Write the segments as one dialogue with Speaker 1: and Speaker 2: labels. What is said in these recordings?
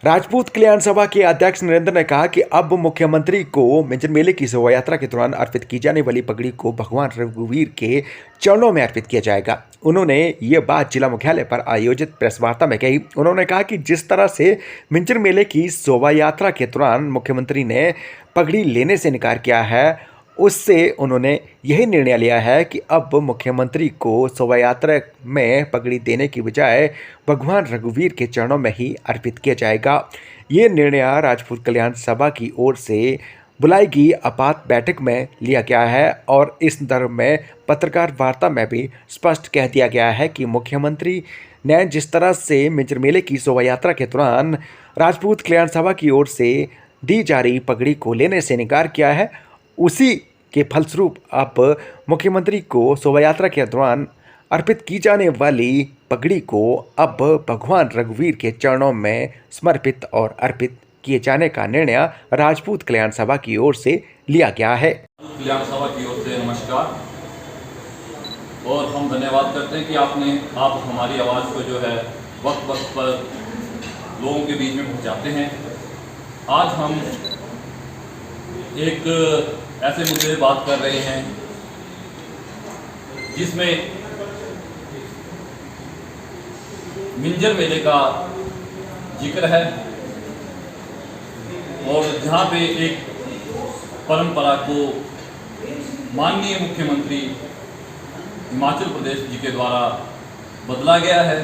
Speaker 1: राजपूत कल्याण सभा के अध्यक्ष नरेंद्र ने कहा कि अब मुख्यमंत्री को मिंजर मेले की शोभा यात्रा के दौरान अर्पित की जाने वाली पगड़ी को भगवान रघुवीर के चरणों में अर्पित किया जाएगा। उन्होंने ये बात जिला मुख्यालय पर आयोजित प्रेस वार्ता में कही। उन्होंने कहा कि जिस तरह से मिंजर मेले की शोभा यात्रा के दौरान मुख्यमंत्री ने पगड़ी लेने से इनकार किया है, उससे उन्होंने यही निर्णय लिया है कि अब मुख्यमंत्री को शोभा यात्रा में पगड़ी देने की बजाय भगवान रघुवीर के चरणों में ही अर्पित किया जाएगा। ये निर्णय राजपूत कल्याण सभा की ओर से बुलाई गई आपात बैठक में लिया गया है और इस संदर्भ में पत्रकार वार्ता में भी स्पष्ट कह दिया गया है कि मुख्यमंत्री ने जिस तरह से मिंजर मेले की शोभा यात्रा के दौरान राजपूत कल्याण सभा की ओर से दी जा रही पगड़ी को लेने से इनकार किया है, उसी के फलस्वरूप अब मुख्यमंत्री को शोभा यात्रा के दौरान अर्पित की जाने वाली पगड़ी को अब भगवान रघुवीर के चरणों में समर्पित और अर्पित किए जाने का निर्णय राजपूत कल्याण सभा की ओर से लिया गया है।
Speaker 2: कल्याण सभा की ओर से नमस्कार और हम धन्यवाद करते हैं कि आप हमारी आवाज़ को जो है वक्त वक्त पर लोगों के बीच में पहुंचाते हैं। आज हम एक ऐसे मुद्दे पे बात कर रहे हैं जिसमें मिंजर मेले का जिक्र है और जहां पे एक परंपरा को माननीय मुख्यमंत्री हिमाचल प्रदेश जी के द्वारा बदला गया है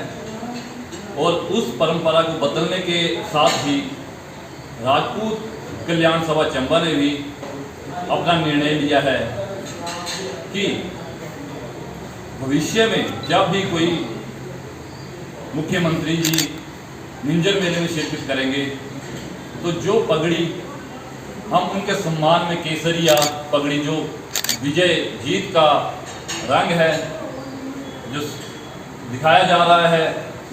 Speaker 2: और उस परंपरा को बदलने के साथ ही राजपूत कल्याण सभा चंबा ने भी अपना निर्णय लिया है कि भविष्य में जब भी कोई मुख्यमंत्री जी मिंजर मेले में शिरकत करेंगे तो जो पगड़ी हम उनके सम्मान में केसरिया पगड़ी जो विजय जीत का रंग है जो दिखाया जा रहा है,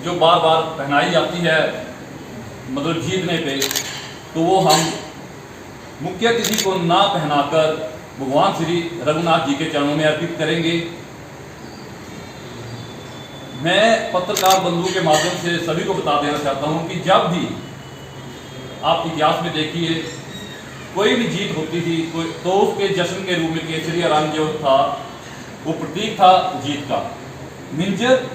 Speaker 2: जो बार बार पहनाई जाती है मतलब जीतने पे, तो वो हम मुख्य अतिथि को ना पहनाकर भगवान श्री रघुनाथ जी के चरणों में अर्पित करेंगे। मैं पत्रकार बंधु के माध्यम से सभी को बता देना चाहता हूं कि जब भी आप इतिहास में देखिए कोई भी जीत होती थी तो उसके जश्न के रूप में केसरिया रंग जो था वो प्रतीक था जीत का। मिंजर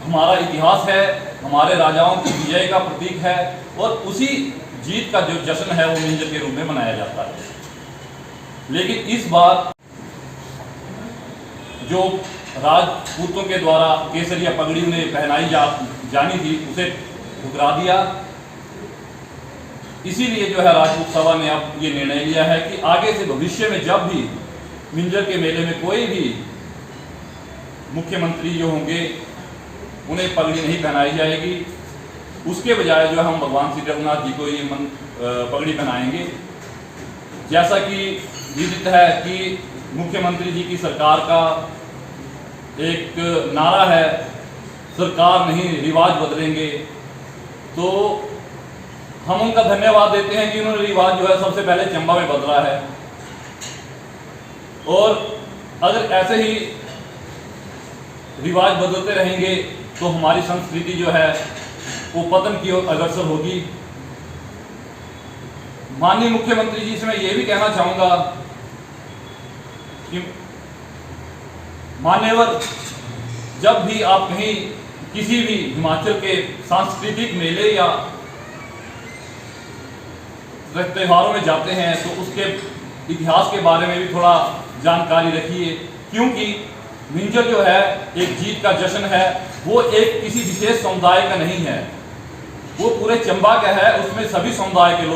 Speaker 2: हमारा इतिहास है, हमारे राजाओं की विजय का प्रतीक है और उसी जीत का जो जश्न है वो मिंजर के रूप में मनाया जाता है। लेकिन इस बार जो राजपूतों के द्वारा केसरिया पगड़ी उन्हें पहनाई जानी थी उसे ठुकरा दिया। इसीलिए जो है राजपूत सभा ने अब ये निर्णय लिया है कि आगे से भविष्य में जब भी मिंजर के मेले में कोई भी मुख्यमंत्री जो होंगे उन्हें पगड़ी नहीं पहनाई जाएगी, उसके बजाय जो हम भगवान श्री रघुनाथ जी को ये पगड़ी पहनाएंगे। जैसा कि विदित है कि मुख्यमंत्री जी की सरकार का एक नारा है, सरकार नहीं रिवाज बदलेंगे, तो हम उनका धन्यवाद देते हैं कि उन्होंने रिवाज जो है सबसे पहले चंबा में बदला है और अगर ऐसे ही रिवाज बदलते रहेंगे तो हमारी संस्कृति जो है वो पतन की ओर अग्रसर होगी। माननीय मुख्यमंत्री जी से मैं ये भी कहना चाहूंगा कि मान्यवर, जब भी आप कहीं किसी भी हिमाचल के सांस्कृतिक मेले या त्योहारों में जाते हैं तो उसके इतिहास के बारे में भी थोड़ा जानकारी रखिए, क्योंकि मिंजर जो है एक जीत का जश्न है, वो एक किसी विशेष समुदाय का नहीं है, वो पूरे चंबा का है, उसमें सभी समुदाय के लोग